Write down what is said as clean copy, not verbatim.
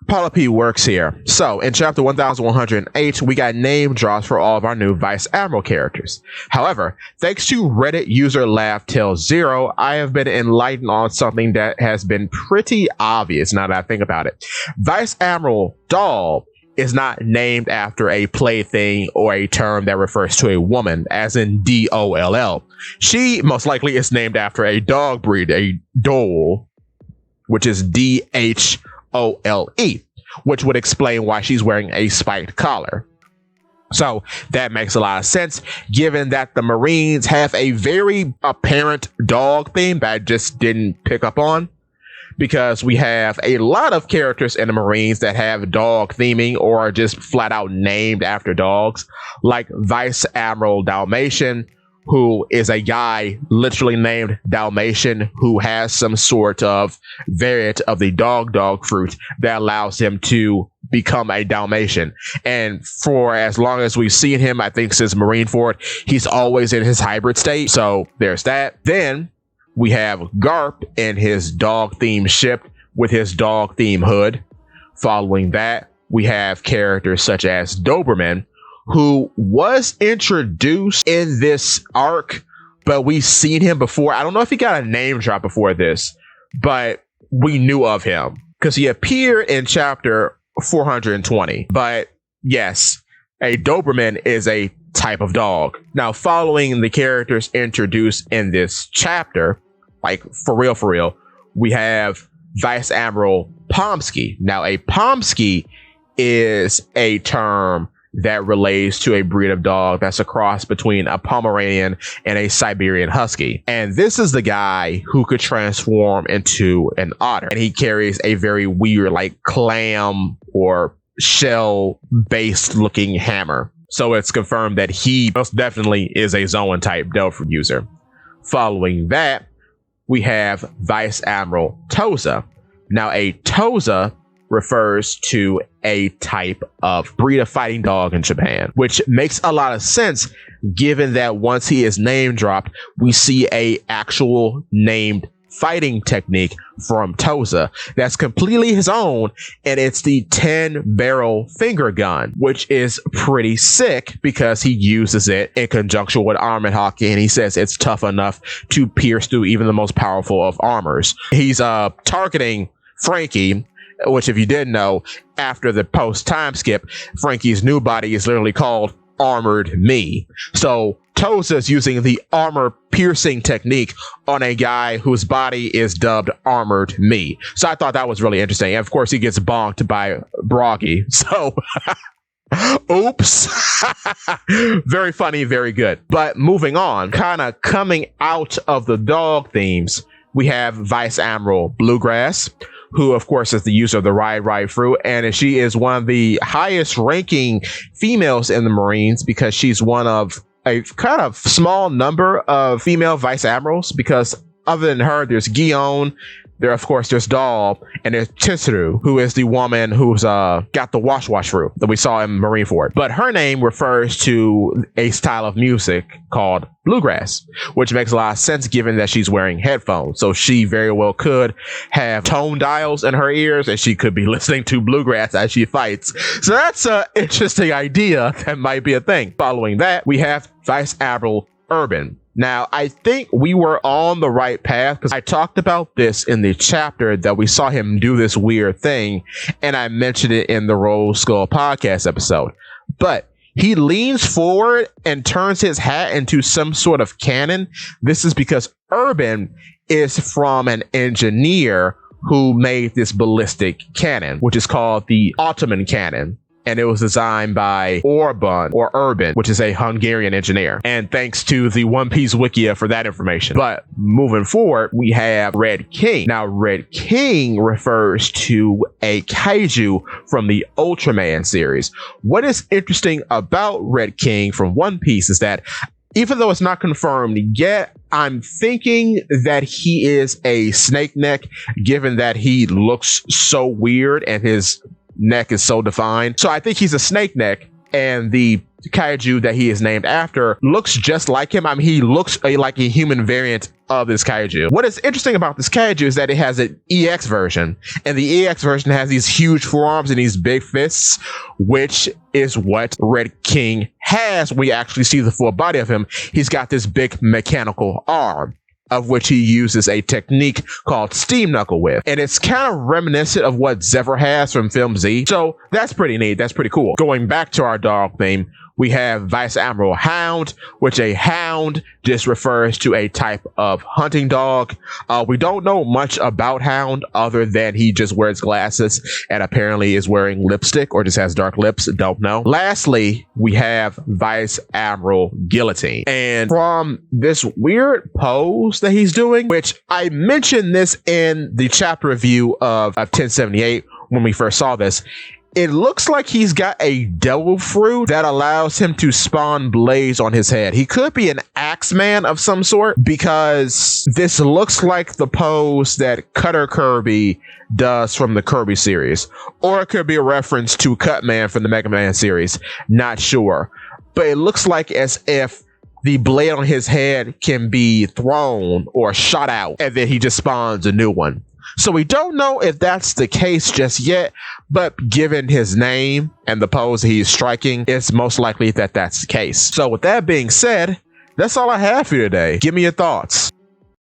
Polyp works here. So in chapter 1108, we got name drops for all of our new Vice Admiral characters. However, thanks to Reddit user LaughTale0, I have been enlightened on something that has been pretty obvious now that I think about it. Vice Admiral Doll is not named after a plaything or a term that refers to a woman, as in DOLL. She most likely is named after a dog breed, a Dole, which is DHOLE, which would explain why she's wearing a spiked collar. So that makes a lot of sense, given that the Marines have a very apparent dog theme that I just didn't pick up on, because we have a lot of characters in the Marines that have dog theming or are just flat out named after dogs, like Vice Admiral Dalmatian, who is a guy literally named Dalmatian who has some sort of variant of the dog fruit that allows him to become a Dalmatian. And for as long as we've seen him, I think since Marineford, he's always in his hybrid state. So there's that. Then we have Garp in his dog-themed ship with his dog-themed hood. Following that, we have characters such as Doberman, who was introduced in this arc, but we've seen him before. I don't know if he got a name drop before this, but we knew of him because he appeared in chapter 420. But yes, a Doberman is a type of dog. Now, following the characters introduced in this chapter, like for real, we have Vice Admiral Pomsky. Now, a Pomsky is a term that relates to a breed of dog that's a cross between a Pomeranian and a Siberian Husky. And this is the guy who could transform into an otter. And he carries a very weird, like clam or shell based looking hammer. So it's confirmed that he most definitely is a Zoan type Delph user. Following that, we have Vice Admiral Toza. Now, a Toza refers to a type of breed of fighting dog in Japan, which makes a lot of sense given that once he is name dropped, we see a actual named fighting technique from Toza that's completely his own, and it's the 10-barrel finger gun, which is pretty sick because he uses it in conjunction with armament hockey, and he says it's tough enough to pierce through even the most powerful of armors. He's targeting Frankie, which if you didn't know, after the post time skip, Frankie's new body is literally called Armored Me. So Toza is using the armor piercing technique on a guy whose body is dubbed Armored Me. So I thought that was really interesting. And of course, he gets bonked by Broggy. So oops. Very funny, very good. But moving on, kind of coming out of the dog themes, we have Vice Admiral Bluegrass, who of course is the user of the Ride Fruit, and she is one of the highest ranking females in the Marines because she's one of a kind of small number of female vice admirals, because other than her, there's Guion, there's Doll, and there's Chitsuru, who is the woman who's got the wash fruit that we saw in Marineford. But her name refers to a style of music called bluegrass, which makes a lot of sense given that she's wearing headphones. So she very well could have tone dials in her ears, and she could be listening to bluegrass as she fights. So that's an interesting idea that might be a thing. Following that, we have Vice Admiral Urban. Now, I think we were on the right path because I talked about this in the chapter that we saw him do this weird thing, and I mentioned it in the Rose Skull podcast episode. But he leans forward and turns his hat into some sort of cannon. This is because Urban is from an engineer who made this ballistic cannon, which is called the Ottoman cannon. And it was designed by Urban, which is a Hungarian engineer. And thanks to the One Piece Wikia for that information. But moving forward, we have Red King. Now, Red King refers to a kaiju from the Ultraman series. What is interesting about Red King from One Piece is that even though it's not confirmed yet, I'm thinking that he is a snake neck, given that he looks so weird and his neck is so defined. So I think he's a snake neck, and the kaiju that he is named after looks just like him. I mean, he looks like a human variant of this kaiju. What is interesting about this kaiju is that it has an EX version, and the EX version has these huge forearms and these big fists, which is what Red King has. We actually see the full body of him. He's got this big mechanical arm, of which he uses a technique called Steam Knuckle with. And it's kind of reminiscent of what Zephyr has from Film Z. So that's pretty neat. That's pretty cool. Going back to our dog theme, we have Vice Admiral Hound, which a hound just refers to a type of hunting dog. We don't know much about Hound other than he just wears glasses and apparently is wearing lipstick or just has dark lips. Don't know. Lastly, we have Vice Admiral Guillotine. And from this weird pose that he's doing, which I mentioned this in the chapter review of 1078 when we first saw this, it looks like he's got a devil fruit that allows him to spawn blades on his head. He could be an Axeman of some sort, because this looks like the pose that Cutter Kirby does from the Kirby series. Or it could be a reference to Cutman from the Mega Man series. Not sure. But it looks like as if the blade on his head can be thrown or shot out, and then he just spawns a new one. So we don't know if that's the case just yet, but given his name and the pose he's striking, it's most likely that that's the case. So with that being said, that's all I have for you today. Give me your thoughts.